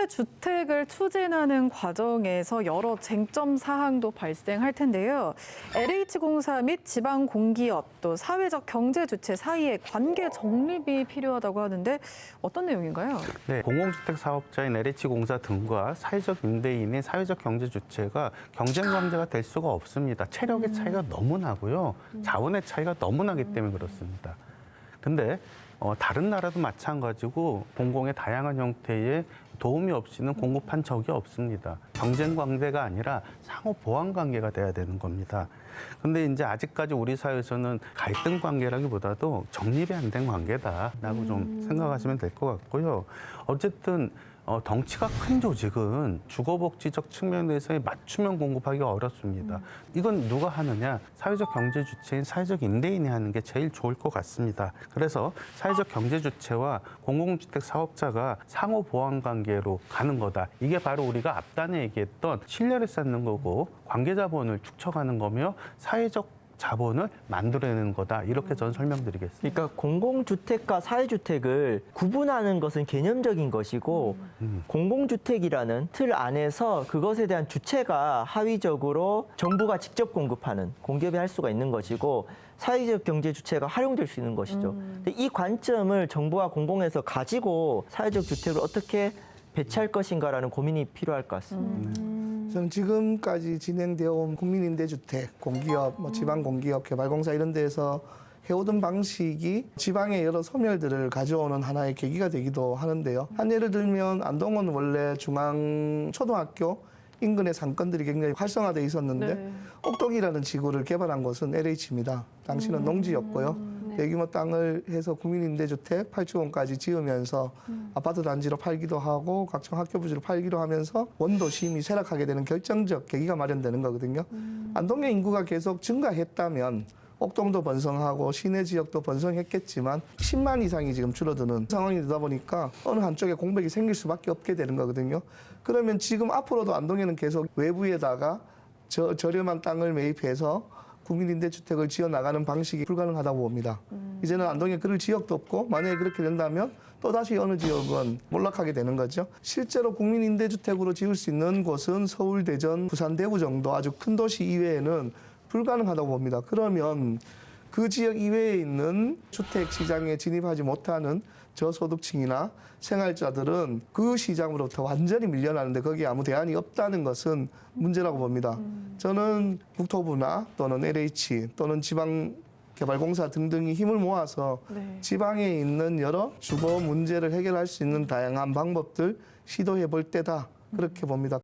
주택을 추진하는 과정에서 여러 쟁점 사항도 발생할 텐데요. LH공사 및 지방공기업 또 사회적 경제 주체 사이의 관계 정립이 필요하다고 하는데 어떤 내용인가요? 네, 공공주택 사업자인 LH공사 등과 사회적 임대인의 사회적 경제 주체가 경쟁 관계가 될 수가 없습니다. 체력의 차이가 너무 나고요. 자원의 차이가 너무 나기 때문에 그렇습니다. 근데 다른 나라도 마찬가지고 공공의 다양한 형태의 도움이 없이는 공급한 적이 없습니다. 경쟁 관계가 아니라 상호 보완 관계가 돼야 되는 겁니다. 근데 이제 아직까지 우리 사회에서는 갈등 관계라기보다도 정립이 안 된 관계다라고 좀 생각하시면 될 것 같고요. 어쨌든 덩치가 큰 조직은 주거복지적 측면에서의 맞춤형 공급하기가 어렵습니다. 이건 누가 하느냐? 사회적 경제 주체인 사회적 임대인이 하는 게 제일 좋을 것 같습니다. 그래서 사회적 경제 주체와 공공주택 사업자가 상호 보완 관계로 가는 거다. 이게 바로 우리가 앞단에 얘기했던 신뢰를 쌓는 거고 관계 자본을 축적하는 거며 사회적 자본을 만들어내는 거다. 이렇게 저는 설명드리겠습니다. 그러니까 공공주택과 사회주택을 구분하는 것은 개념적인 것이고 공공주택이라는 틀 안에서 그것에 대한 주체가 하위적으로 정부가 직접 공급하는 공기업이 할 수가 있는 것이고 사회적 경제 주체가 활용될 수 있는 것이죠. 근데 이 관점을 정부와 공공에서 가지고 사회적 주택을 어떻게 배치할 것인가라는 고민이 필요할 것 같습니다. 저는 지금까지 진행되어 온 국민임대주택, 공기업, 지방공기업, 개발공사 이런 데에서 해오던 방식이 지방의 여러 소멸들을 가져오는 하나의 계기가 되기도 하는데요. 한 예를 들면 안동은 원래 중앙초등학교 인근의 상권들이 굉장히 활성화되어 있었는데 네. 옥동이라는 지구를 개발한 것은 LH입니다. 당시는 농지였고요. 대규모 땅을 해서 국민임대주택 8주원까지 지으면서 아파트 단지로 팔기도 하고 각종 학교 부지로 팔기도 하면서 원도심이 쇠락하게 되는 결정적 계기가 마련되는 거거든요. 안동의 인구가 계속 증가했다면 옥동도 번성하고 시내 지역도 번성했겠지만 10만 이상이 지금 줄어드는 상황이 되다 보니까 어느 한쪽에 공백이 생길 수밖에 없게 되는 거거든요. 그러면 지금 앞으로도 안동에는 계속 외부에다가 저렴한 땅을 매입해서 국민임대주택을 지어나가는 방식이 불가능하다고 봅니다. 이제는 안동에 그럴 지역도 없고 만약에 그렇게 된다면 또다시 어느 지역은 몰락하게 되는 거죠. 실제로 국민임대주택으로 지을 수 있는 곳은 서울, 대전, 부산, 대구 정도 아주 큰 도시 이외에는 불가능하다고 봅니다. 그러면 그 지역 이외에 있는 주택 시장에 진입하지 못하는 저소득층이나 생활자들은 그 시장으로부터 완전히 밀려나는데 거기에 아무 대안이 없다는 것은 문제라고 봅니다. 저는 국토부나 또는 LH 또는 지방개발공사 등등이 힘을 모아서 네. 지방에 있는 여러 주거 문제를 해결할 수 있는 다양한 방법들 시도해 볼 때다. 그렇게 봅니다.